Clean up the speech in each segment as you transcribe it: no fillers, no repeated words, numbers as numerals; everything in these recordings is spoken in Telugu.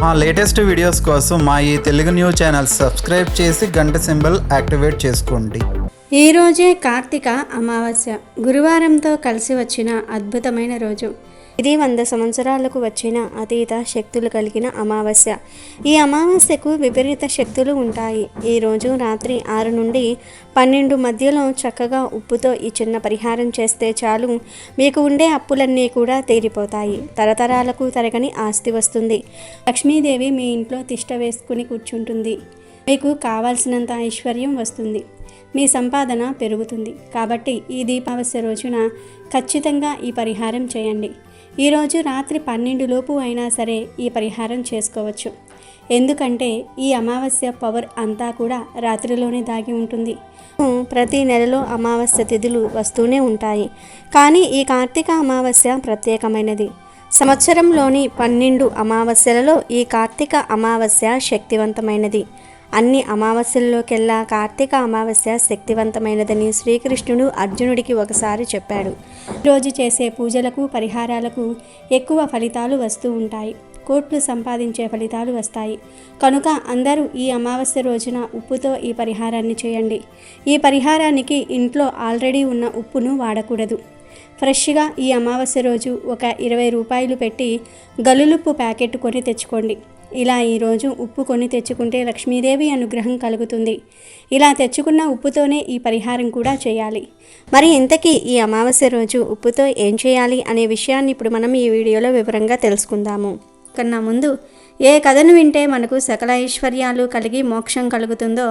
మా లేటెస్ట్ వీడియోస్ కోసం మా ఈ తెలుగు న్యూస్ ఛానల్ సబ్స్క్రైబ్ చేసి గంట సింబల్ యాక్టివేట్ చేసుకోండి. ఈ రోజే కార్తీక అమావాస్య గురువారంతో కలిసి వచ్చిన అద్భుతమైన రోజు. ఇది 100 సంవత్సరాలకు వచ్చిన అతీత శక్తులు కలిగిన అమావాస్య. ఈ అమావాస్యకు విపరీత శక్తులు ఉంటాయి. ఈ రోజు రాత్రి 6 నుండి 12 మధ్యలో చక్కగా ఉప్పుతో ఈ చిన్న పరిహారం చేస్తే చాలు, మీకు ఉండే అప్పులన్నీ కూడా తీరిపోతాయి. తరతరాలకు తరగని ఆస్తి వస్తుంది. లక్ష్మీదేవి మీ ఇంట్లో తిష్ట వేసుకుని కూర్చుంటుంది. మీకు కావాల్సినంత ఐశ్వర్యం వస్తుంది. మీ సంపాదన పెరుగుతుంది. కాబట్టి ఈ దీపావస్య రోజున ఖచ్చితంగా ఈ పరిహారం చేయండి. ఈరోజు రాత్రి 12 లోపు అయినా సరే ఈ పరిహారం చేసుకోవచ్చు. ఎందుకంటే ఈ అమావాస్య పవర్ అంతా కూడా రాత్రిలోనే దాగి ఉంటుంది. ప్రతి నెలలో అమావాస్య తిథులు వస్తూనే ఉంటాయి. కానీ ఈ కార్తీక అమావాస్య ప్రత్యేకమైనది. సంవత్సరంలోని 12 అమావాస్యలలో ఈ కార్తీక అమావాస్య శక్తివంతమైనది. అన్ని అమావాస్యల్లోకెల్లా కార్తీక అమావాస్య శక్తివంతమైనదని శ్రీకృష్ణుడు అర్జునుడికి ఒకసారి చెప్పాడు. రోజు చేసే పూజలకు పరిహారాలకు ఎక్కువ ఫలితాలు వస్తూ ఉంటాయి. కోట్లు సంపాదించే ఫలితాలు వస్తాయి. కనుక అందరూ ఈ అమావాస్య రోజున ఉప్పుతో ఈ పరిహారాన్ని చేయండి. ఈ పరిహారానికి ఇంట్లో ఆల్రెడీ ఉన్న ఉప్పును వాడకూడదు. ఫ్రెష్గా ఈ అమావాస్య రోజు ఒక 20 రూపాయలు పెట్టి గల్లులుప్పు ప్యాకెట్ కొని తెచ్చుకోండి. ఇలా ఈరోజు ఉప్పు కొని తెచ్చుకుంటే లక్ష్మీదేవి అనుగ్రహం కలుగుతుంది. ఇలా తెచ్చుకున్న ఉప్పుతోనే ఈ పరిహారం కూడా చేయాలి. మరి ఇంతకీ ఈ అమావాస్య రోజు ఉప్పుతో ఏం చేయాలి అనే విషయాన్ని ఇప్పుడు మనం ఈ వీడియోలో వివరంగా తెలుసుకుందాము. కన్నా ముందు ఏ కథను వింటే మనకు సకల ఐశ్వర్యాలు కలిగి మోక్షం కలుగుతుందో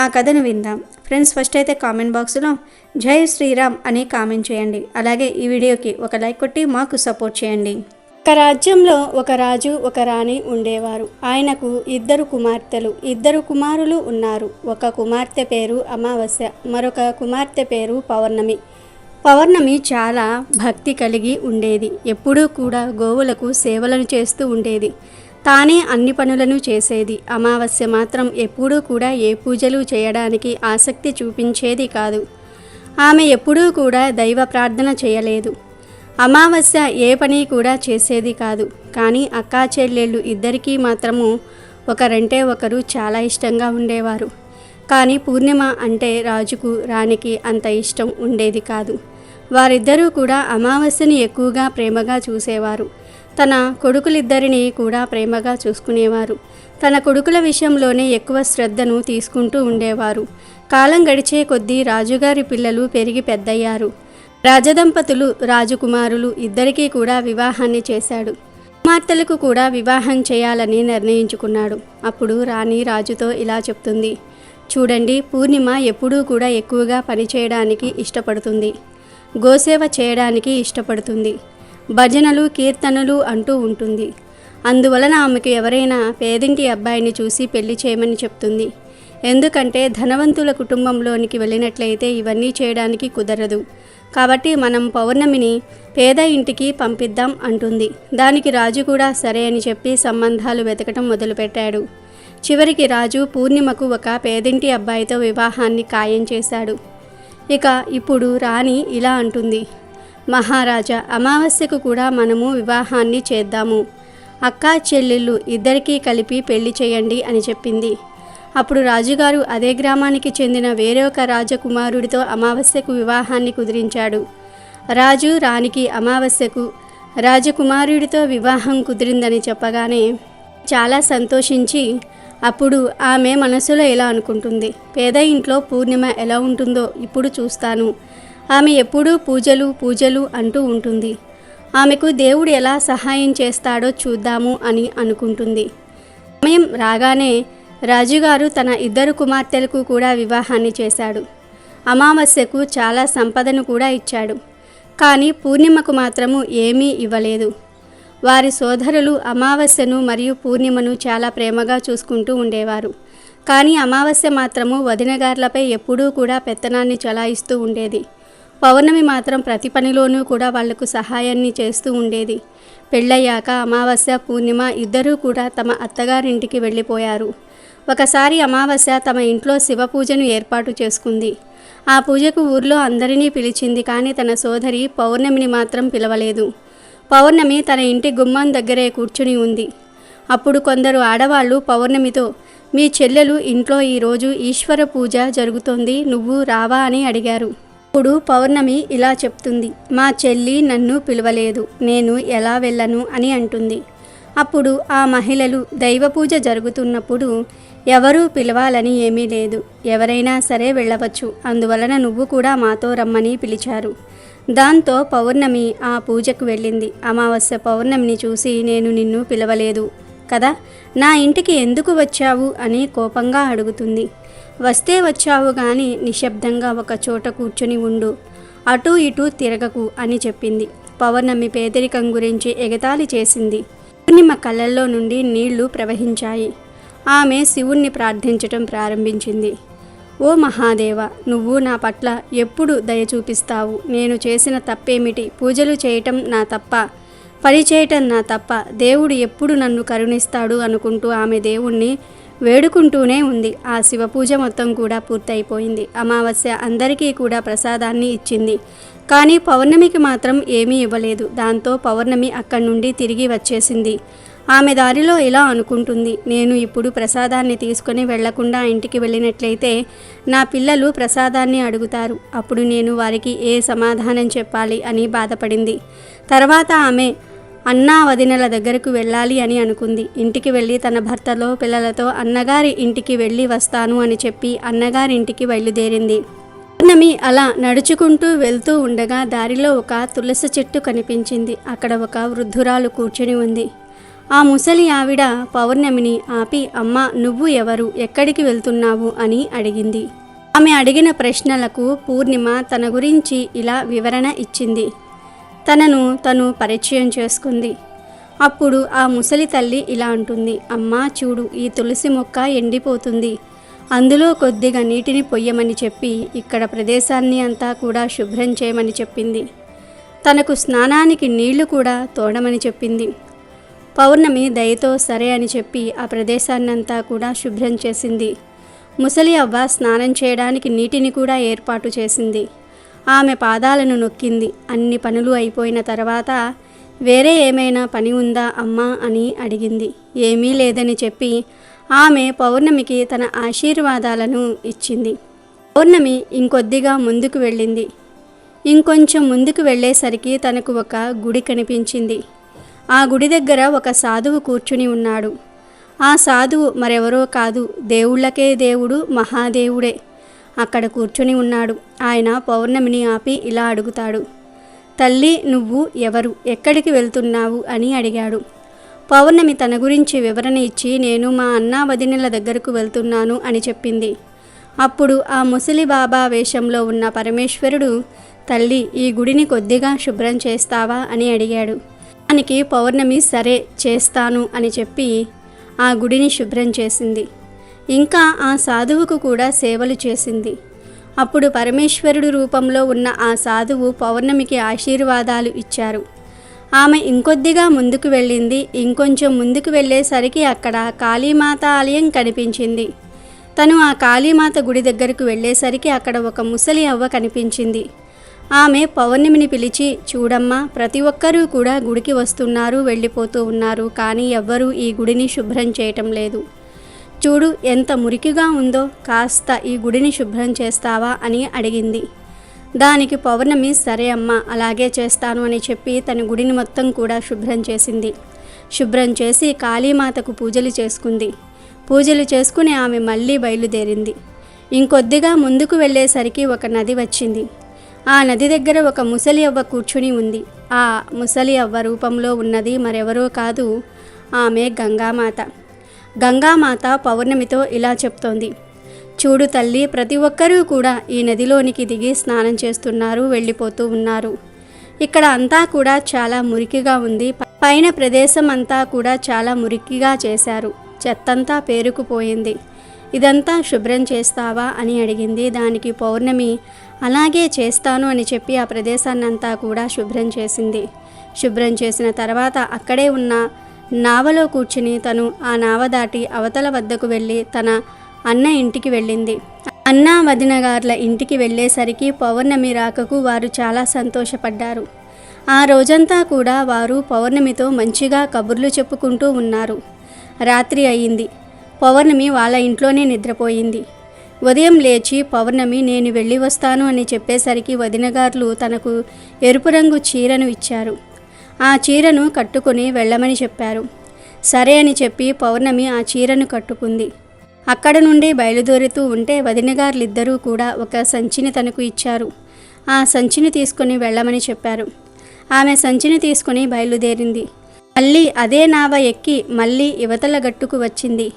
ఆ కథను విందాం. ఫ్రెండ్స్, ఫస్ట్ అయితే కామెంట్ బాక్స్లో జై శ్రీరామ్ అని కామెంట్ చేయండి. అలాగే ఈ వీడియోకి ఒక లైక్ కొట్టి మాకు సపోర్ట్ చేయండి. ఒక రాజ్యంలో ఒక రాజు ఒక రాణి ఉండేవారు. ఆయనకు 2 కుమార్తెలు 2 కుమారులు ఉన్నారు. ఒక కుమార్తె పేరు అమావాస్య, మరొక కుమార్తె పేరు పౌర్ణమి. పౌర్ణమి చాలా భక్తి కలిగి ఉండేది. ఎప్పుడూ కూడా గోవులకు సేవలను చేస్తూ ఉండేది. తానే అన్ని పనులను చేసేది. అమావాస్య మాత్రం ఎప్పుడూ కూడా ఏ పూజలు చేయడానికి ఆసక్తి చూపించేది కాదు. ఆమె ఎప్పుడూ కూడా దైవ ప్రార్థన చేయలేదు. అమావాస్య ఏ పని కూడా చేసేది కాదు. కానీ అక్కా చెల్లెళ్ళు ఇద్దరికీ మాత్రము ఒకరంటే ఒకరు చాలా ఇష్టంగా ఉండేవారు. కానీ పూర్ణిమ అంటే రాజుకు రాణికి అంత ఇష్టం ఉండేది కాదు. వారిద్దరూ కూడా అమావాస్యని ఎక్కువగా ప్రేమగా చూసేవారు. తన కొడుకులిద్దరిని కూడా ప్రేమగా చూసుకునేవారు. తన కొడుకుల విషయంలోనే ఎక్కువ శ్రద్ధను తీసుకుంటూ ఉండేవారు. కాలం గడిచే కొద్దీ రాజుగారి పిల్లలు పెరిగి పెద్దయ్యారు. రాజదంపతులు రాజకుమారులు ఇద్దరికీ కూడా వివాహాన్ని చేశాడు. కుమార్తెలకు కూడా వివాహం చేయాలని నిర్ణయించుకున్నాడు. అప్పుడు రాణి రాజుతో ఇలా చెప్తుంది, చూడండి, పూర్ణిమ ఎప్పుడూ కూడా ఎక్కువగా పనిచేయడానికి ఇష్టపడుతుంది. గోసేవ చేయడానికి ఇష్టపడుతుంది. భజనలు కీర్తనలు అంటూ ఉంటుంది. అందువలన ఆమెకు ఎవరైనా పేదింటి అబ్బాయిని చూసి పెళ్లి చేయమని చెప్తుంది. ఎందుకంటే ధనవంతుల కుటుంబంలోనికి వెళ్ళినట్లయితే ఇవన్నీ చేయడానికి కుదరదు. కాబట్టి మనం పౌర్ణమిని పేద ఇంటికి పంపిద్దాం అంటుంది. దానికి రాజు కూడా సరే అని చెప్పి సంబంధాలు వెతకటం మొదలుపెట్టాడు. చివరికి రాజు పూర్ణిమకు ఒక పేదింటి అబ్బాయితో వివాహాన్ని ఖాయం చేశాడు. ఇక ఇప్పుడు రాణి ఇలా అంటుంది, మహారాజా, అమావాస్యకు కూడా మనము వివాహాన్ని చేద్దాము. అక్కా చెల్లెళ్ళు ఇద్దరికీ కలిపి పెళ్లి చేయండి అని చెప్పింది. అప్పుడు రాజుగారు అదే గ్రామానికి చెందిన వేరొక రాజకుమారుడితో అమావాస్యకు వివాహాన్ని కుదిరించాడు. రాజు రాణికి అమావాస్యకు రాజకుమారుడితో వివాహం కుదిరిందని చెప్పగానే చాలా సంతోషించి, అప్పుడు ఆమె మనసులో ఎలా అనుకుంటుంది, పేద ఇంట్లో పూర్ణిమ ఎలా ఉంటుందో ఇప్పుడు చూస్తాను. ఆమె ఎప్పుడూ పూజలు పూజలు అంటూ ఉంటుంది. ఆమెకు దేవుడు ఎలా సహాయం చేస్తాడో చూద్దాము అని అనుకుంటుంది. సమయం రాగానే రాజుగారు తన 2 కుమార్తెలకు కూడా వివాహాన్ని చేశాడు. అమావాస్యకు చాలా సంపదను కూడా ఇచ్చాడు. కానీ పూర్ణిమకు మాత్రము ఏమీ ఇవ్వలేదు. వారి సోదరులు అమావాస్యను మరియు పూర్ణిమను చాలా ప్రేమగా చూసుకుంటూ ఉండేవారు. కానీ అమావాస్య మాత్రము వదినగార్లపై ఎప్పుడూ కూడా పెత్తనాన్ని చలాయిస్తూ ఉండేది. పౌర్ణమి మాత్రం ప్రతి పనిలోనూ కూడా వాళ్లకు సహాయాన్ని చేస్తూ ఉండేది. పెళ్ళయ్యాక అమావాస్య పూర్ణిమ ఇద్దరూ కూడా తమ అత్తగారింటికి వెళ్ళిపోయారు. ఒకసారి అమావాస్య తమ ఇంట్లో శివ పూజను ఏర్పాటు చేసుకుంది. ఆ పూజకు ఊర్లో అందరినీ పిలిచింది. కానీ తన సోదరి పౌర్ణమిని మాత్రం పిలవలేదు. పౌర్ణమి తన ఇంటి గుమ్మం దగ్గరే కూర్చుని ఉంది. అప్పుడు కొందరు ఆడవాళ్ళు పౌర్ణమితో, మీ చెల్లెలు ఇంట్లో ఈరోజు ఈశ్వర పూజ జరుగుతోంది, నువ్వు రావా అని అడిగారు. అప్పుడు పౌర్ణమి ఇలా చెప్తుంది, మా చెల్లి నన్ను పిలవలేదు, నేను ఎలా వెళ్ళను అని అంటుంది. అప్పుడు ఆ మహిళలు, దైవ పూజ జరుగుతున్నప్పుడు ఎవరూ పిలవాలని ఏమీ లేదు, ఎవరైనా సరే వెళ్ళవచ్చు, అందువలన నువ్వు కూడా మాతో రమ్మని పిలిచారు. దాంతో పౌర్ణమి ఆ పూజకు వెళ్ళింది. అమావాస్య పౌర్ణమిని చూసి, నేను నిన్ను పిలవలేదు కదా, నా ఇంటికి ఎందుకు వచ్చావు అని కోపంగా అడుగుతుంది. వస్తే వచ్చావు కానీ నిశ్శబ్దంగా ఒక చోట కూర్చుని ఉండు, అటూ ఇటూ తిరగకు అని చెప్పింది. పౌర్ణమి పేదరికం గురించి ఎగతాళి చేసింది. పూర్ణిమ కళ్ళల్లో నుండి నీళ్లు ప్రవహించాయి. ఆమె శివుణ్ణి ప్రార్థించటం ప్రారంభించింది. ఓ మహాదేవ, నువ్వు నా పట్ల ఎప్పుడు దయ చూపిస్తావు? నేను చేసిన తప్పేమిటి? పూజలు చేయటం నా తప్ప, పని చేయటం నా తప్ప, దేవుడు ఎప్పుడు నన్ను కరుణిస్తాడు అనుకుంటూ ఆమె దేవుణ్ణి వేడుకుంటూనే ఉంది. ఆ శివ పూజ మొత్తం కూడా పూర్తయిపోయింది. అమావాస్య అందరికీ కూడా ప్రసాదాన్ని ఇచ్చింది, కానీ పౌర్ణమికి మాత్రం ఏమీ ఇవ్వలేదు. దాంతో పౌర్ణమి అక్కడి నుండి తిరిగి వచ్చేసింది. ఆమె దారిలో ఇలా అనుకుంటుంది, నేను ఇప్పుడు ప్రసాదాన్ని తీసుకొని వెళ్లకుండా ఇంటికి వెళ్ళినట్లయితే నా పిల్లలు ప్రసాదాన్ని అడుగుతారు, అప్పుడు నేను వారికి ఏ సమాధానం చెప్పాలి అని బాధపడింది. తర్వాత ఆమె అన్నా వదినల దగ్గరకు వెళ్ళాలి అని అనుకుంది. ఇంటికి వెళ్ళి తన భర్తలో పిల్లలతో అన్నగారి ఇంటికి వెళ్ళి వస్తాను అని చెప్పి అన్నగారింటికి బయలుదేరింది. పౌర్ణమి అలా నడుచుకుంటూ వెళ్తూ ఉండగా దారిలో ఒక తులసి చెట్టు కనిపించింది. అక్కడ ఒక వృద్ధురాలు కూర్చుని ఉంది. ఆ ముసలి ఆవిడ పౌర్ణమిని ఆపి, అమ్మ, నువ్వు ఎవరు, ఎక్కడికి వెళ్తున్నావు అని అడిగింది. ఆమె అడిగిన ప్రశ్నలకు పూర్ణిమ తన గురించి ఇలా వివరణ ఇచ్చింది. తనను తను పరిచయం చేసుకుంది. అప్పుడు ఆ ముసలి తల్లి ఇలా అంటుంది, అమ్మా చూడు, ఈ తులసి మొక్క ఎండిపోతుంది, అందులో కొద్దిగా నీటిని పొయ్యమని చెప్పి ఇక్కడ ప్రదేశాన్ని అంతా కూడా శుభ్రం చేయమని చెప్పింది. తనకు స్నానానికి నీళ్లు కూడా తోడమని చెప్పింది. పౌర్ణమి దయతో సరే అని చెప్పి ఆ ప్రదేశాన్నంతా కూడా శుభ్రం చేసింది. ముసలి అవ్వ స్నానం చేయడానికి నీటిని కూడా ఏర్పాటు చేసింది. ఆమె పాదాలను నొక్కింది. అన్ని పనులు అయిపోయిన తర్వాత, వేరే ఏమైనా పని ఉందా అమ్మా అని అడిగింది. ఏమీ లేదని చెప్పి ఆమె పౌర్ణమికి తన ఆశీర్వాదాలను ఇచ్చింది. పౌర్ణమి ఇంకొద్దిగా ముందుకు వెళ్ళింది. ఇంకొంచెం ముందుకు వెళ్ళేసరికి తనకు ఒక గుడి కనిపించింది. ఆ గుడి దగ్గర ఒక సాధువు కూర్చుని ఉన్నాడు. ఆ సాధువు మరెవరో కాదు, దేవుళ్ళకే దేవుడు మహాదేవుడే అక్కడ కూర్చుని ఉన్నాడు. ఆయన పౌర్ణమిని ఆపి ఇలా అడుగుతాడు, తల్లి, నువ్వు ఎవరు, ఎక్కడికి వెళ్తున్నావు అని అడిగాడు. పౌర్ణమి తన గురించి వివరణ ఇచ్చి, నేను మా అన్నా వదినల దగ్గరకు వెళ్తున్నాను అని చెప్పింది. అప్పుడు ఆ ముసలి బాబా వేషంలో ఉన్న పరమేశ్వరుడు, తల్లి, ఈ గుడిని కొద్దిగా శుభ్రం చేస్తావా అని అడిగాడు. దానికి పౌర్ణమి సరే చేస్తాను అని చెప్పి ఆ గుడిని శుభ్రం చేసింది. ఇంకా ఆ సాధువుకు కూడా సేవలు చేసింది. అప్పుడు పరమేశ్వరుడు రూపంలో ఉన్న ఆ సాధువు పౌర్ణమికి ఆశీర్వాదాలు ఇచ్చారు. ఆమె ఇంకొద్దిగా ముందుకు వెళ్ళింది. ఇంకొంచెం ముందుకు వెళ్ళేసరికి అక్కడ కాళీమాత ఆలయం కనిపించింది. తను ఆ కాళీమాత గుడి దగ్గరకు వెళ్ళేసరికి అక్కడ ఒక ముసలి అవ్వ కనిపించింది. ఆమె పౌర్ణమిని పిలిచి, చూడమ్మా, ప్రతి ఒక్కరూ కూడా గుడికి వస్తున్నారు, వెళ్ళిపోతూ ఉన్నారు, కానీ ఎవ్వరూ ఈ గుడిని శుభ్రం చేయటం లేదు. చూడు ఎంత మురికిగా ఉందో, కాస్త ఈ గుడిని శుభ్రం చేస్తావా అని అడిగింది. దానికి పౌర్ణమి సరే అమ్మా, అలాగే చేస్తాను అని చెప్పి తన గుడిని మొత్తం కూడా శుభ్రం చేసింది. శుభ్రం చేసి కాళీమాతకు పూజలు చేసుకుంది. పూజలు చేసుకుని ఆమె మళ్ళీ బయలుదేరింది. ఇంకొద్దిగా ముందుకు వెళ్ళేసరికి ఒక నది వచ్చింది. ఆ నది దగ్గర ఒక ముసలి అవ్వ కూర్చుని ఉంది. ఆ ముసలి అవ్వ రూపంలో ఉన్నది మరెవరో కాదు, ఆమె గంగామాత. గంగామాత పౌర్ణమితో ఇలా చెప్తోంది, చూడు తల్లి, ప్రతి ఒక్కరూ కూడా ఈ నదిలోనికి దిగి స్నానం చేస్తున్నారు, వెళ్ళిపోతూ ఉన్నారు. ఇక్కడ అంతా కూడా చాలా మురికిగా ఉంది. పైన ప్రదేశం అంతా కూడా చాలా మురికిగా చేశారు. చెత్తంతా పేరుకుపోయింది. ఇదంతా శుభ్రం చేస్తావా అని అడిగింది. దానికి పౌర్ణమి అలాగే చేస్తాను అని చెప్పి ఆ ప్రదేశాన్నంతా కూడా శుభ్రం చేసింది. శుభ్రం చేసిన తర్వాత అక్కడే ఉన్న నావలో కూర్చుని తను ఆ నావ దాటి అవతల వద్దకు వెళ్ళి తన అన్న ఇంటికి వెళ్ళింది. అన్నా వదిన గార్ల ఇంటికి వెళ్ళేసరికి పౌర్ణమి రాకకు వారు చాలా సంతోషపడ్డారు. ఆ రోజంతా కూడా వారు పౌర్ణమితో మంచిగా కబుర్లు చెప్పుకుంటూ ఉన్నారు. రాత్రి అయింది. పౌర్ణమి వాళ్ళ ఇంట్లోనే నిద్రపోయింది. ఉదయం లేచి పౌర్ణమి నేను వెళ్ళి వస్తాను అని చెప్పేసరికి వదినగారులు తనకు ఎరుపు రంగు చీరను ఇచ్చారు. ఆ చీరను కట్టుకుని వెళ్ళమని చెప్పారు. సరే అని చెప్పి పౌర్ణమి ఆ చీరను కట్టుకుంది. అక్కడ నుండి బయలుదేరుతూ ఉంటే వదినగారులిద్దరూ కూడా ఒక సంచిని తనకు ఇచ్చారు. ఆ సంచిని తీసుకుని వెళ్ళమని చెప్పారు. ఆమె సంచిని తీసుకుని బయలుదేరింది. మళ్ళీ అదే నావ ఎక్కి మళ్ళీ యువతల గట్టుకు వచ్చింది.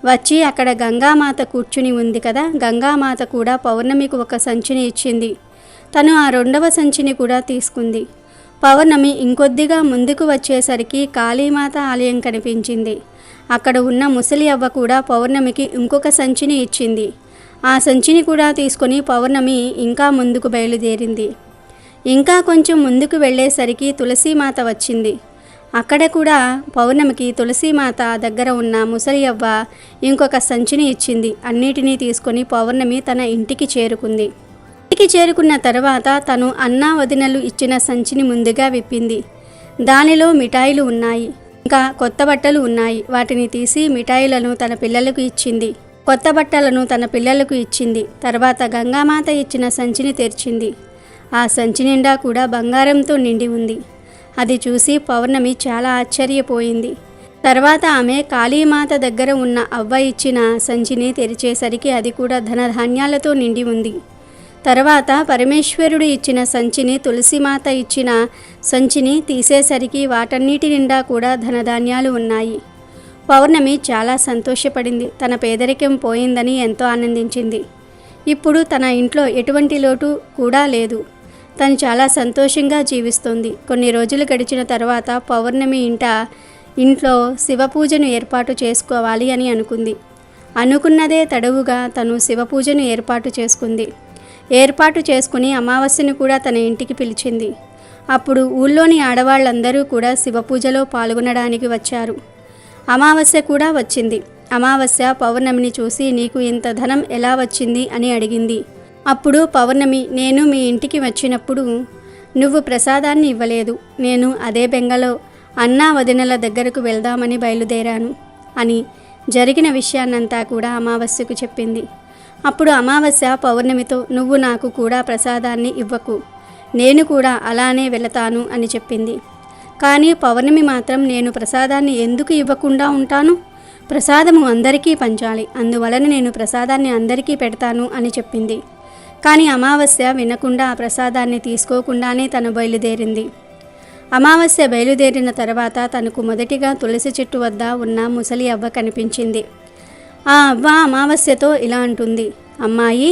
వచ్చి అక్కడ గంగామాత కూర్చుని ఉంది కదా, గంగామాత కూడా పౌర్ణమికి ఒక సంచిని ఇచ్చింది. తను ఆ రెండవ సంచిని కూడా తీసుకుంది. పౌర్ణమి ఇంకొద్దిగా ముందుకు వచ్చేసరికి కాళీమాత ఆలయం కనిపించింది. అక్కడ ఉన్న ముసలి అవ్వ కూడా పౌర్ణమికి ఇంకొక సంచిని ఇచ్చింది. ఆ సంచిని కూడా తీసుకొని పౌర్ణమి ఇంకా ముందుకు బయలుదేరింది. ఇంకా కొంచెం ముందుకు వెళ్ళేసరికి తులసీమాత వచ్చింది. అక్కడ కూడా పౌర్ణమికి తులసీమాత దగ్గర ఉన్న ముసలి అవ్వ ఇంకొక సంచిని ఇచ్చింది. అన్నిటినీ తీసుకొని పౌర్ణమి తన ఇంటికి చేరుకుంది. ఇంటికి చేరుకున్న తర్వాత తను అన్నా వదినలు ఇచ్చిన సంచిని ముందుగా విప్పింది. దానిలో మిఠాయిలు ఉన్నాయి, ఇంకా కొత్త బట్టలు ఉన్నాయి. వాటిని తీసి మిఠాయిలను తన పిల్లలకు ఇచ్చింది. కొత్త బట్టలను తన పిల్లలకు ఇచ్చింది. తర్వాత గంగామాత ఇచ్చిన సంచిని తెరిచింది. ఆ సంచి నిండా కూడా బంగారంతో నిండి ఉంది. అది చూసి పౌర్ణమి చాలా ఆశ్చర్యపోయింది. తర్వాత ఆమె కాళీమాత దగ్గర ఉన్న అవ్వ ఇచ్చిన సంచిని తెరిచేసరికి అది కూడా ధనధాన్యాలతో నిండి ఉంది. తర్వాత పరమేశ్వరుడు ఇచ్చిన సంచిని, తులసిమాత ఇచ్చిన సంచిని తీసేసరికి వాటన్నిటి నిండా కూడా ధనధాన్యాలు ఉన్నాయి. పౌర్ణమి చాలా సంతోషపడింది. తన పేదరికం పోయిందని ఎంతో ఆనందించింది. ఇప్పుడు తన ఇంట్లో ఎటువంటి లోటు కూడా లేదు. తను చాలా సంతోషంగా జీవిస్తుంది. కొన్ని రోజులు గడిచిన తర్వాత పౌర్ణమి ఇంట్లో శివపూజను ఏర్పాటు చేసుకోవాలి అని అనుకుంది. అనుకున్నదే తడవుగా తను శివపూజను ఏర్పాటు చేసుకుంది. ఏర్పాటు చేసుకుని అమావాస్యను కూడా తన ఇంటికి పిలిచింది. అప్పుడు ఊళ్ళోని ఆడవాళ్ళందరూ కూడా శివపూజలో పాల్గొనడానికి వచ్చారు. అమావాస్య కూడా వచ్చింది. అమావాస్య పౌర్ణమిని చూసి నీకు ఇంత ధనం ఎలా వచ్చింది అని అడిగింది. అప్పుడు పౌర్ణమి, నేను మీ ఇంటికి వచ్చినప్పుడు నువ్వు ప్రసాదాన్ని ఇవ్వలేదు. నేను అదే బెంగలో అన్నా వదినల దగ్గరకు వెళ్దామని బయలుదేరాను అని జరిగిన విషయాన్నంతా కూడా అమావాస్యకు చెప్పింది. అప్పుడు అమావాస్య పౌర్ణమితో, నువ్వు నాకు కూడా ప్రసాదాన్ని ఇవ్వకు, నేను కూడా అలానే వెళతాను అని చెప్పింది. కానీ పౌర్ణమి మాత్రం, నేను ప్రసాదాన్ని ఎందుకు ఇవ్వకుండా ఉంటాను? ప్రసాదము అందరికీ పంచాలి, అందువలన నేను ప్రసాదాన్ని అందరికీ పెడతాను అని చెప్పింది. కానీ అమావాస్య వినకుండా ఆ ప్రసాదాన్ని తీసుకోకుండానే తను బయలుదేరింది. అమావాస్య బయలుదేరిన తర్వాత తనకు మొదటిగా తులసి చెట్టు వద్ద ఉన్న ముసలి అవ్వ కనిపించింది. ఆ అవ్వ అమావాస్యతో ఇలా అంటుంది, అమ్మాయి,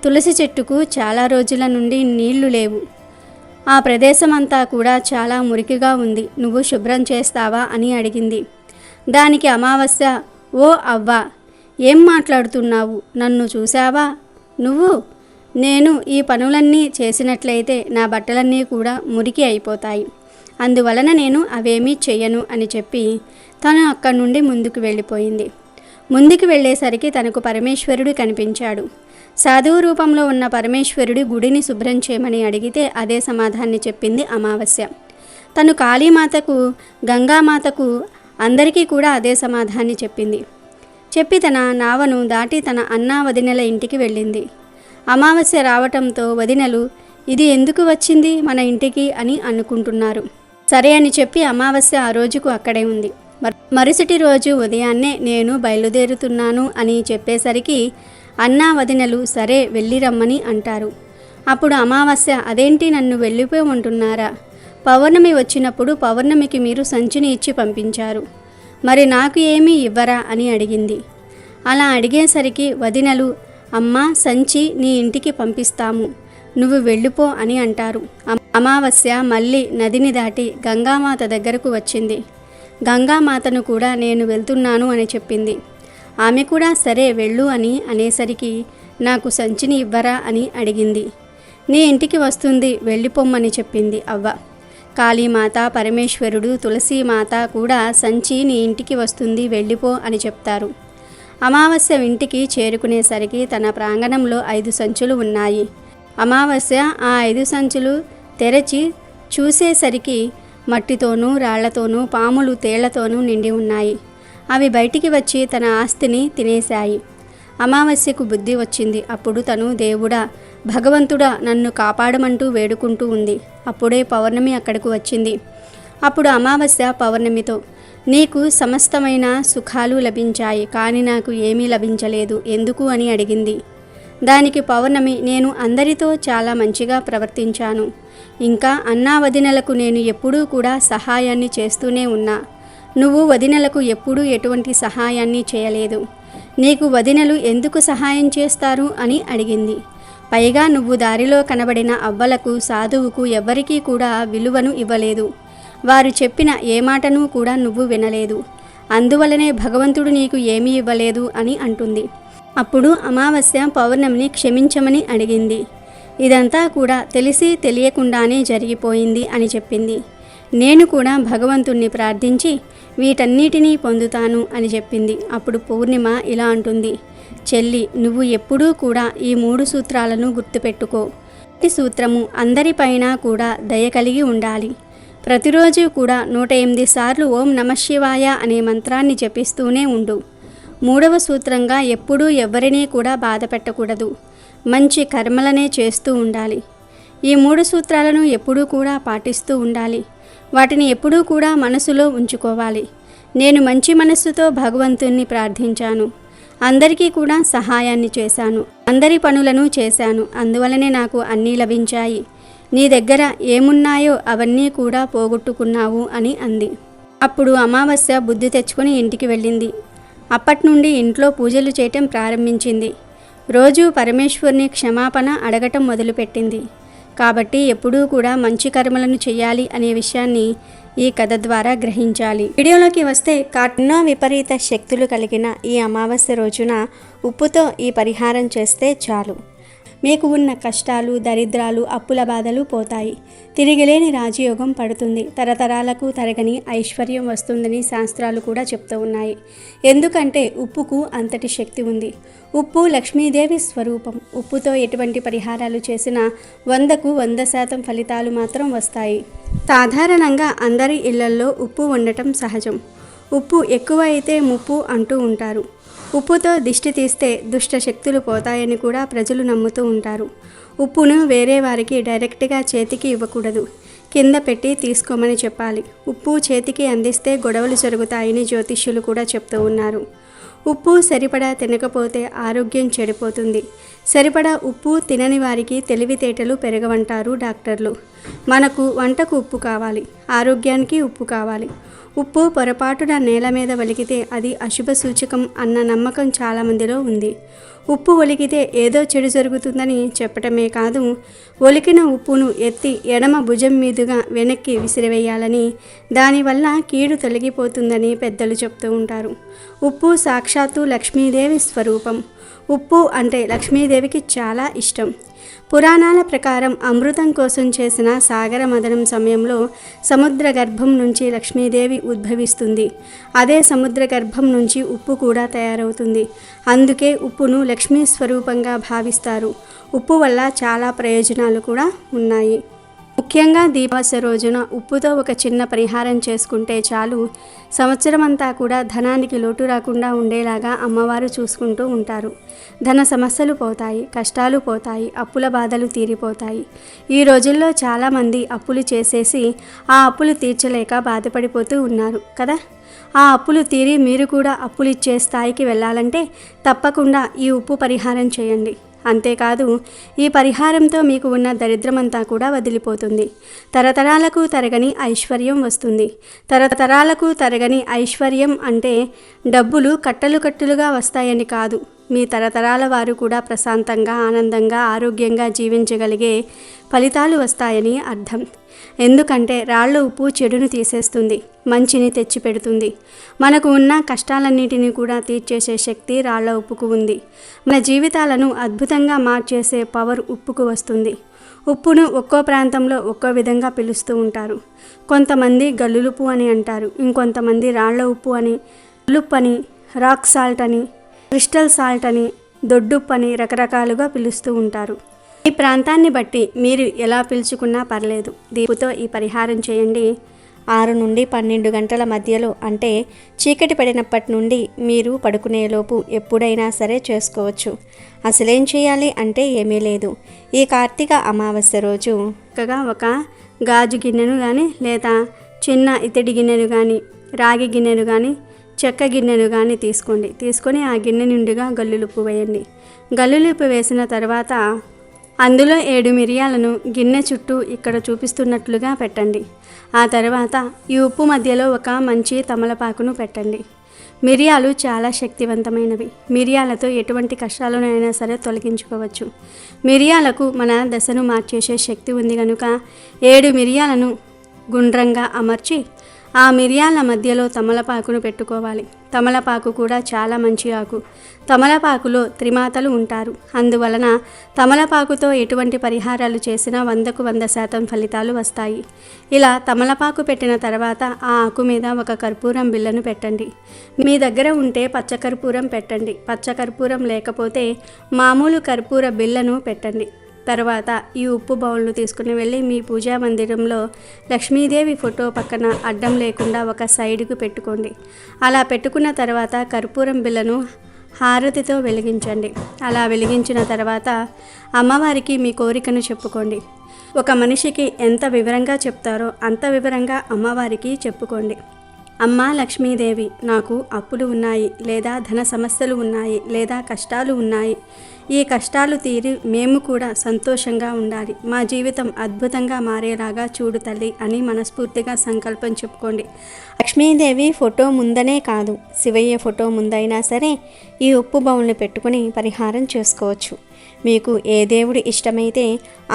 తులసి చెట్టుకు చాలా రోజుల నుండి నీళ్లు లేవు. ఆ ప్రదేశం అంతా కూడా చాలా మురికిగా ఉంది. నువ్వు శుభ్రం చేస్తావా అని అడిగింది. దానికి అమావాస్య, ఓ అవ్వ, ఏం మాట్లాడుతున్నావు? నన్ను చూసావా నువ్వు? నేను ఈ పనులన్నీ చేసినట్లయితే నా బట్టలన్నీ కూడా మురికి అయిపోతాయి. అందువలన నేను అవేమీ చెయ్యను అని చెప్పి తను అక్కడి నుండి ముందుకు వెళ్ళిపోయింది. ముందుకు వెళ్ళేసరికి తనకు పరమేశ్వరుడు కనిపించాడు. సాధువు రూపంలో ఉన్న పరమేశ్వరుడి గుడిని శుభ్రం చేయమని అడిగితే అదే సమాధానాన్ని చెప్పింది అమావాస్య. తను కాళీమాతకు, గంగామాతకు, అందరికీ కూడా అదే సమాధానాన్ని చెప్పింది. చెప్పి తన నావను దాటి తన అన్నా వదినల ఇంటికి వెళ్ళింది. అమావాస్య రావటంతో వదినలు, ఇది ఎందుకు వచ్చింది మన ఇంటికి అని అనుకుంటున్నారు. సరే అని చెప్పి అమావాస్య ఆ రోజుకు అక్కడే ఉంది. మరుసటి రోజు ఉదయాన్నే నేను బయలుదేరుతున్నాను అని చెప్పేసరికి అన్నా వదినలు సరే వెళ్ళి రమ్మని అంటారు. అప్పుడు అమావాస్య, అదేంటి నన్ను వెళ్ళిపోమంటున్నారా? పౌర్ణమి వచ్చినప్పుడు పౌర్ణమికి మీరు సంచిని ఇచ్చి పంపించారు, మరి నాకు ఏమీ ఇవ్వరా అని అడిగింది. అలా అడిగేసరికి వదినలు, అమ్మా, సంచి నీ ఇంటికి పంపిస్తాము, నువ్వు వెళ్ళిపో అని అంటారు. అమావాస్య మళ్ళీ నదిని దాటి గంగామాత దగ్గరకు వచ్చింది. గంగామాతను కూడా నేను వెళ్తున్నాను అని చెప్పింది. ఆమె కూడా సరే వెళ్ళు అని అనేసరికి నాకు సంచిని ఇవ్వరా అని అడిగింది. నీ ఇంటికి వస్తుంది, వెళ్ళిపోమ్మని చెప్పింది అవ్వ. కాళీమాత, పరమేశ్వరుడు, తులసీమాత కూడా సంచి నీ ఇంటికి వస్తుంది, వెళ్ళిపో అని చెప్తారు. అమావాస్య ఇంటికి చేరుకునేసరికి తన ప్రాంగణంలో 5 సంచులు ఉన్నాయి. అమావాస్య ఆ 5 సంచులు తెరచి చూసేసరికి మట్టితోనూ రాళ్లతోనూ పాములు తేళ్లతోనూ నిండి ఉన్నాయి. అవి బయటికి వచ్చి తన ఆస్తిని తినేశాయి. అమావాస్యకు బుద్ధి వచ్చింది. అప్పుడు తను దేవుడా, భగవంతుడా, నన్ను కాపాడమంటూ వేడుకుంటూ ఉంది. అప్పుడే పౌర్ణమి అక్కడకు వచ్చింది. అప్పుడు అమావాస్య పౌర్ణమితో, నీకు సమస్తమైన సుఖాలు లభించాయి, కానీ నాకు ఏమీ లభించలేదు, ఎందుకు అని అడిగింది. దానికి పౌర్ణమి, నేను అందరితో చాలా మంచిగా ప్రవర్తించాను. ఇంకా అన్నా వదినలకు నేను ఎప్పుడూ కూడా సహాయాన్ని చేస్తూనే ఉన్నా. నువ్వు వదినలకు ఎప్పుడూ ఎటువంటి సహాయాన్ని చేయలేదు. నీకు వదినలు ఎందుకు సహాయం చేస్తారు అని అడిగింది. పైగా నువ్వు దారిలో కనబడిన అవ్వలకు, సాధువుకు ఎవ్వరికీ కూడా విలువను ఇవ్వలేదు. వారు చెప్పిన ఏ మాటను కూడా నువ్వు వినలేదు. అందువలనే భగవంతుడు నీకు ఏమీ ఇవ్వలేదు అని అంటుంది. అప్పుడు అమావాస్య పౌర్ణమిని క్షమించమని అడిగింది. ఇదంతా కూడా తెలిసి తెలియకుండానే జరిగిపోయింది అని చెప్పింది. నేను కూడా భగవంతుణ్ణి ప్రార్థించి వీటన్నిటినీ పొందుతాను అని చెప్పింది. అప్పుడు పూర్ణిమ ఇలా అంటుంది, చెల్లి, నువ్వు ఎప్పుడూ కూడా ఈ 3 సూత్రాలను గుర్తుపెట్టుకో. ఈ సూత్రము అందరిపైన కూడా దయ కలిగి ఉండాలి. ప్రతిరోజు కూడా 108 సార్లు ఓం నమఃశివాయ అనే మంత్రాన్ని జపిస్తూనే ఉండు. 3వ సూత్రంగా ఎప్పుడూ ఎవరినీ కూడా బాధ పెట్టకూడదు. మంచి కర్మలనే చేస్తూ ఉండాలి. ఈ 3 సూత్రాలను ఎప్పుడూ కూడా పాటిస్తూ ఉండాలి. వాటిని ఎప్పుడూ కూడా మనసులో ఉంచుకోవాలి. నేను మంచి మనస్సుతో భగవంతుణ్ణి ప్రార్థించాను. అందరికీ కూడా సహాయాన్ని చేశాను. అందరి పనులను చేశాను. అందువలనే నాకు అన్నీ లభించాయి. నీ దగ్గర ఏమున్నాయో అవన్నీ కూడా పోగొట్టుకున్నావు అని అంది. అప్పుడు అమావాస్య బుద్ధి తెచ్చుకొని ఇంటికి వెళ్ళింది. అప్పటి నుండి ఇంట్లో పూజలు చేయటం ప్రారంభించింది. రోజు పరమేశ్వరుని క్షమాపణ అడగటం మొదలుపెట్టింది. కాబట్టి ఎప్పుడూ కూడా మంచి కర్మలను చేయాలి అనే విషయాన్ని ఈ కథ ద్వారా గ్రహించాలి. వీడియోలోకి వస్తే ఎన్నో విపరీత శక్తులు కలిగిన ఈ అమావాస్య రోజున ఉప్పుతో ఈ పరిహారం చేస్తే చాలు. మీకు ఉన్న కష్టాలు, దరిద్రాలు, అప్పుల బాధలు పోతాయి. తిరిగిలేని రాజయోగం పడుతుంది. తరతరాలకు తరగని ఐశ్వర్యం వస్తుందని శాస్త్రాలు కూడా చెప్తూ ఉన్నాయి. ఎందుకంటే ఉప్పుకు అంతటి శక్తి ఉంది. ఉప్పు లక్ష్మీదేవి స్వరూపం. ఉప్పుతో ఎటువంటి పరిహారాలు చేసినా 100కు 100% ఫలితాలు మాత్రం వస్తాయి. సాధారణంగా అందరి ఇళ్లల్లో ఉప్పు ఉండటం సహజం. ఉప్పు ఎక్కువ అయితే ముప్పు అంటూ ఉంటారు. ఉప్పుతో దిష్టి తీస్తే దుష్ట శక్తులు పోతాయని కూడా ప్రజలు నమ్ముతూ ఉంటారు. ఉప్పును వేరే వారికి డైరెక్ట్గా చేతికి ఇవ్వకూడదు. కింద పెట్టి తీసుకోమని చెప్పాలి. ఉప్పు చేతికి అందిస్తే గొడవలు జరుగుతాయని జ్యోతిష్యులు కూడా చెప్తూ ఉన్నారు. ఉప్పు సరిపడా తినకపోతే ఆరోగ్యం చెడిపోతుంది. సరిపడా ఉప్పు తినని వారికి తెలివితేటలు పెరగవంటారు డాక్టర్లు. మనకు వంటకు ఉప్పు కావాలి, ఆరోగ్యానికి ఉప్పు కావాలి. ఉప్పు పొరపాటున నేల మీద ఒలికితే అది అశుభ సూచకం అన్న నమ్మకం చాలామందిలో ఉంది. ఉప్పు ఒలికితే ఏదో చెడు జరుగుతుందని చెప్పటమే కాదు, ఒలికిన ఉప్పును ఎత్తి ఎడమ భుజం మీదుగా వెనక్కి విసిరివేయాలని, దానివల్ల కీడు తొలగిపోతుందని పెద్దలు చెప్తూ ఉంటారు. ఉప్పు సాక్షాత్తు లక్ష్మీదేవి స్వరూపం. ఉప్పు అంటే లక్ష్మీదేవికి చాలా ఇష్టం. పురాణాల ప్రకారం అమృతం కోసం చేసిన సాగర మథనం సమయంలో సముద్ర గర్భం నుంచి లక్ష్మీదేవి ఉద్భవిస్తుంది. అదే సముద్ర గర్భం నుంచి ఉప్పు కూడా తయారవుతుంది. అందుకే ఉప్పును లక్ష్మీ స్వరూపంగా భావిస్తారు. ఉప్పు వల్ల చాలా ప్రయోజనాలు కూడా ఉన్నాయి. ముఖ్యంగా దీపావళి రోజున ఉప్పుతో ఒక చిన్న పరిహారం చేసుకుంటే చాలు. సంవత్సరం అంతా కూడా ధనానికి లోటు రాకుండా ఉండేలాగా అమ్మవారు చూసుకుంటూ ఉంటారు. ధన సమస్యలు పోతాయి, కష్టాలు పోతాయి, అప్పుల బాధలు తీరిపోతాయి. ఈ రోజుల్లో చాలామంది అప్పులు చేసేసి ఆ అప్పులు తీర్చలేక బాధపడిపోతూ ఉన్నారు కదా. ఆ అప్పులు తీరి మీరు కూడా అప్పులు ఇచ్చే స్థాయికి వెళ్ళాలంటే తప్పకుండా ఈ ఉప్పు పరిహారం చేయండి. అంతేకాదు, ఈ పరిహారంతో మీకు ఉన్న దరిద్రమంతా కూడా వదిలిపోతుంది. తరతరాలకు తరగని ఐశ్వర్యం వస్తుంది. తరతరాలకు తరగని ఐశ్వర్యం అంటే డబ్బులు కట్టలు కట్టులుగా వస్తాయని కాదు. మీ తరతరాల వారు కూడా ప్రశాంతంగా, ఆనందంగా, ఆరోగ్యంగా జీవించగలిగే ఫలితాలు వస్తాయని అర్థం. ఎందుకంటే రాళ్ళ ఉప్పు చెడును తీసేస్తుంది, మంచిని తెచ్చిపెడుతుంది. మనకు ఉన్న కష్టాలన్నిటినీ కూడా తీర్చేసే శక్తి రాళ్ళ ఉప్పుకు ఉంది. మన జీవితాలను అద్భుతంగా మార్చేసే పవర్ ఉప్పుకు వస్తుంది. ఉప్పును ఒక్కో ప్రాంతంలో ఒక్కో విధంగా పిలుస్తూ ఉంటారు. కొంతమంది గల్లులుప్పు అని అంటారు, ఇంకొంతమంది రాళ్ల ఉప్పు అని, ఉలుప్పు అని, రాక్ సాల్ట్ అని, క్రిస్టల్ సాల్ట్ అని, దొడ్డుప్పు అని రకరకాలుగా పిలుస్తూ ఉంటారు. ఈ ప్రాంతాన్ని బట్టి మీరు ఎలా పిలుచుకున్నా పర్లేదు. దీపుతో ఈ పరిహారం చేయండి. 6 నుండి 12 గంటల మధ్యలో, అంటే చీకటి పడినప్పటి నుండి మీరు పడుకునేలోపు ఎప్పుడైనా సరే చేసుకోవచ్చు. అసలేం చేయాలి అంటే ఏమీ లేదు. ఈ కార్తీక అమావాస్య రోజు చక్కగా ఒక గాజు గిన్నెను కానీ, లేదా చిన్న ఇత్తడి గిన్నెను కానీ, రాగి గిన్నెను కానీ, చెక్క గిన్నెను కానీ తీసుకొని ఆ గిన్నె నిండుగా గల్లులుప్పు వేయండి. గల్లులుప్పు వేసిన తర్వాత అందులో 7 మిరియాలను గిన్నె చుట్టూ ఇక్కడ చూపిస్తున్నట్లుగా పెట్టండి. ఆ తర్వాత ఈ ఉప్పు మధ్యలో ఒక మంచి తమలపాకును పెట్టండి. మిరియాలు చాలా శక్తివంతమైనవి. మిరియాలతో ఎటువంటి కష్టాలనైనా సరే తొలగించుకోవచ్చు. మిరియాలకు మన దశను మార్చేసే శక్తి ఉంది కనుక 7 మిరియాలను గుండ్రంగా అమర్చి ఆ మిరియాల మధ్యలో తమలపాకును పెట్టుకోవాలి. తమలపాకు కూడా చాలా మంచి ఆకు. తమలపాకులో త్రిమాతలు ఉంటారు. అందువలన తమలపాకుతో ఎటువంటి పరిహారాలు చేసినా 100కు 100% ఫలితాలు వస్తాయి. ఇలా తమలపాకు పెట్టిన తర్వాత ఆ ఆకు మీద ఒక కర్పూరం బిళ్ళను పెట్టండి. మీ దగ్గర ఉంటే పచ్చకర్పూరం పెట్టండి. పచ్చకర్పూరం లేకపోతే మామూలు కర్పూర బిళ్ళను పెట్టండి. తర్వాత ఈ ఉప్పు బౌల్ను తీసుకుని వెళ్ళి మీ పూజా మందిరంలో లక్ష్మీదేవి ఫోటో పక్కన అడ్డం లేకుండా ఒక సైడ్కు పెట్టుకోండి. అలా పెట్టుకున్న తర్వాత కర్పూరం బిళ్ళను హారతితో వెలిగించండి. అలా వెలిగించిన తర్వాత అమ్మవారికి మీ కోరికను చెప్పుకోండి. ఒక మనిషికి ఎంత వివరంగా చెప్తారో అంత వివరంగా అమ్మవారికి చెప్పుకోండి. అమ్మా లక్ష్మీదేవి, నాకు అప్పులు ఉన్నాయి, లేదా ధన సమస్యలు ఉన్నాయి, లేదా కష్టాలు ఉన్నాయి. ఈ కష్టాలు తీరి మేము కూడా సంతోషంగా ఉండాలి. మా జీవితం అద్భుతంగా మారేలాగా చూడు తల్లి అని మనస్ఫూర్తిగా సంకల్పం చెప్పుకోండి. లక్ష్మీదేవి ఫోటో ముందనే కాదు, శివయ్య ఫోటో ముందైనా సరే ఈ ఉప్పు బౌల్ని పెట్టుకుని పరిహారం చేసుకోవచ్చు. మీకు ఏ దేవుడి ఇష్టమైతే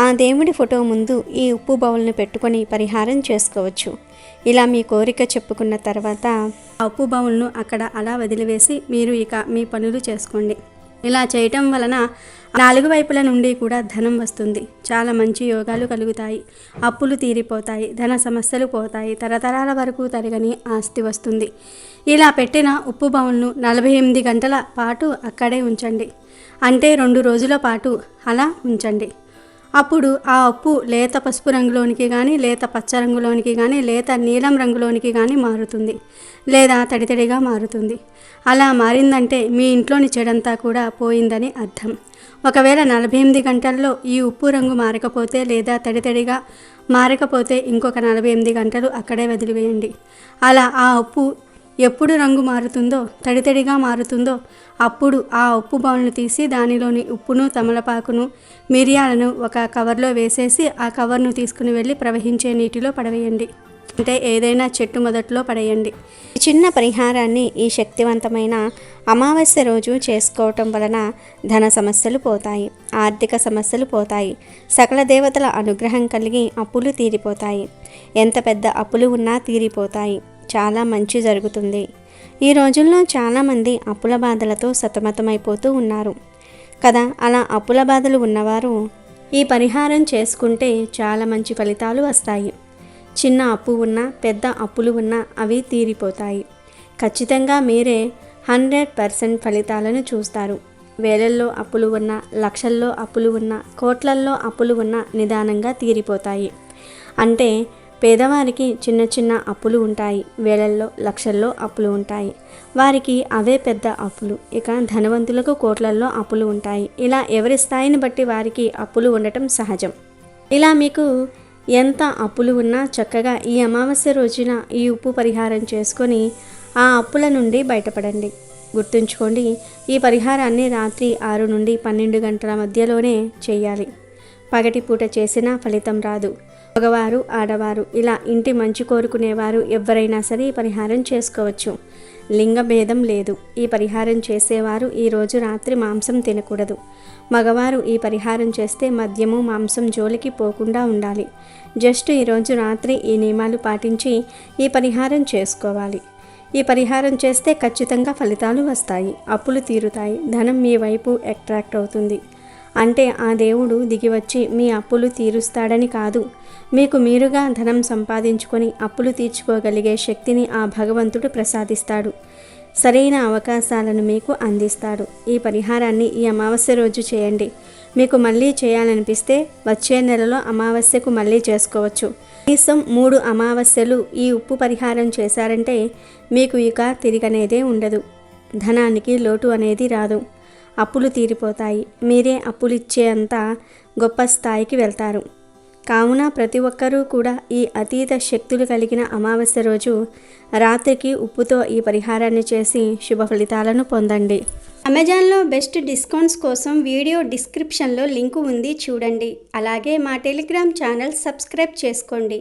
ఆ దేవుడి ఫోటో ముందు ఈ ఉప్పు బౌల్ని పెట్టుకొని పరిహారం చేసుకోవచ్చు. ఇలా మీ కోరిక చెప్పుకున్న తర్వాత ఆ ఉప్పు బౌల్ను అక్కడ అలా వదిలివేసి మీరు ఇక మీ పనులు చేసుకోండి. ఇలా చేయటం వలన 4 వైపుల నుండి కూడా ధనం వస్తుంది. చాలా మంచి యోగాలు కలుగుతాయి. అప్పులు తీరిపోతాయి. ధన సమస్యలు పోతాయి. తరతరాల వరకు తరగని ఆస్తి వస్తుంది. ఇలా పెట్టిన ఉప్పు బౌల్ను 48 గంటల పాటు అక్కడే ఉంచండి. అంటే 2 రోజుల పాటు అలా ఉంచండి. అప్పుడు ఆ ఉప్పు లేత పసుపు రంగులోనికి కానీ, లేత పచ్చ రంగులోనికి కానీ, లేత నీలం రంగులోనికి కానీ మారుతుంది, లేదా తడితడిగా మారుతుంది. అలా మారిందంటే మీ ఇంట్లోని చెడంతా కూడా పోయిందని అర్థం. ఒకవేళ 48 గంటల్లో ఈ ఉప్పు రంగు మారకపోతే, లేదా తడితడిగా మారకపోతే ఇంకొక 48 గంటలు అక్కడే వదిలివేయండి. అలా ఆ ఉప్పు ఎప్పుడు రంగు మారుతుందో, తడితడిగా మారుతుందో అప్పుడు ఆ ఉప్పు బౌల్ను తీసి దానిలోని ఉప్పును, తమలపాకును, మిరియాలను ఒక కవర్లో వేసేసి ఆ కవర్ను తీసుకుని వెళ్ళి ప్రవహించే నీటిలో పడవేయండి. అంటే ఏదైనా చెట్టు మొదట్లో పడేయండి. ఈ చిన్న పరిహారాన్ని ఈ శక్తివంతమైన అమావాస్య రోజు చేసుకోవటం వలన ధన సమస్యలు పోతాయి, ఆర్థిక సమస్యలు పోతాయి, సకల దేవతల అనుగ్రహం కలిగి అప్పులు తీరిపోతాయి. ఎంత పెద్ద అప్పులు ఉన్నా తీరిపోతాయి. చాలా మంచి జరుగుతుంది. ఈ రోజుల్లో చాలామంది అప్పుల బాధలతో సతమతమైపోతూ ఉన్నారు కదా. అలా అప్పుల బాధలు ఉన్నవారు ఈ పరిహారం చేసుకుంటే చాలా మంచి ఫలితాలు వస్తాయి. చిన్న అప్పు ఉన్నా, పెద్ద అప్పులు ఉన్నా అవి తీరిపోతాయి. ఖచ్చితంగా మీరే 100% ఫలితాలను చూస్తారు. వేలల్లో అప్పులు ఉన్నా, లక్షల్లో అప్పులు ఉన్నా, కోట్లల్లో అప్పులు ఉన్నా నిదానంగా తీరిపోతాయి. అంటే పేదవారికి చిన్న చిన్న అప్పులు ఉంటాయి, వేలల్లో లక్షల్లో అప్పులు ఉంటాయి. వారికి అవే పెద్ద అప్పులు. ఇక ధనవంతులకు కోట్లల్లో అప్పులు ఉంటాయి. ఇలా ఎవరి స్థాయిని బట్టి వారికి అప్పులు ఉండటం సహజం. ఇలా మీకు ఎంత అప్పులు ఉన్నా చక్కగా ఈ అమావాస్య రోజున ఈ ఉప్పు పరిహారం చేసుకొని ఆ అప్పుల నుండి బయటపడండి. గుర్తుంచుకోండి, ఈ పరిహారాన్ని రాత్రి 6 నుండి 12 గంటల మధ్యలోనే చేయాలి. పగటిపూట చేసినా ఫలితం రాదు. మగవారు, ఆడవారు, ఇలా ఇంటి మంచి కోరుకునేవారు ఎవరైనా సరే ఈ పరిహారం చేసుకోవచ్చు. లింగ భేదం లేదు. ఈ పరిహారం చేసేవారు ఈరోజు రాత్రి మాంసం తినకూడదు. మగవారు ఈ పరిహారం చేస్తే మద్యము, మాంసం జోలికి పోకుండా ఉండాలి. జస్ట్ ఈరోజు రాత్రి ఈ నియమాలు పాటించి ఈ పరిహారం చేసుకోవాలి. ఈ పరిహారం చేస్తే ఖచ్చితంగా ఫలితాలు వస్తాయి. అప్పులు తీరుతాయి. ధనం మీ వైపు అట్రాక్ట్ అవుతుంది. అంటే ఆ దేవుడు దిగివచ్చి మీ అప్పులు తీరుస్తాడని కాదు, మీకు మీరుగా ధనం సంపాదించుకొని అప్పులు తీర్చుకోగలిగే శక్తిని ఆ భగవంతుడు ప్రసాదిస్తాడు. సరైన అవకాశాలను మీకు అందిస్తాడు. ఈ పరిహారాన్ని ఈ అమావాస్య రోజు చేయండి. మీకు మళ్ళీ చేయాలనిపిస్తే వచ్చే నెలలో అమావాస్యకు మళ్ళీ చేసుకోవచ్చు. కనీసం 3 అమావాస్యలు ఈ ఉప్పు పరిహారం చేశారంటే మీకు ఇక తిరిగనేదే ఉండదు. ధనానికి లోటు అనేది రాదు. అప్పులు తీరిపోతాయి. మీరే అప్పులిచ్చే అంత గొప్ప స్థాయికి వెళ్తారు. కావున ప్రతి ఒక్కరూ కూడా ఈ అతీత శక్తులు కలిగిన అమావాస్య రోజు రాత్రికి ఉప్పుతో ఈ పరిహారాన్ని చేసి శుభ ఫలితాలను పొందండి. అమెజాన్లో బెస్ట్ డిస్కౌంట్స్ కోసం వీడియో డిస్క్రిప్షన్లో లింకు ఉంది, చూడండి. అలాగే మా టెలిగ్రామ్ ఛానల్ సబ్స్క్రైబ్ చేసుకోండి.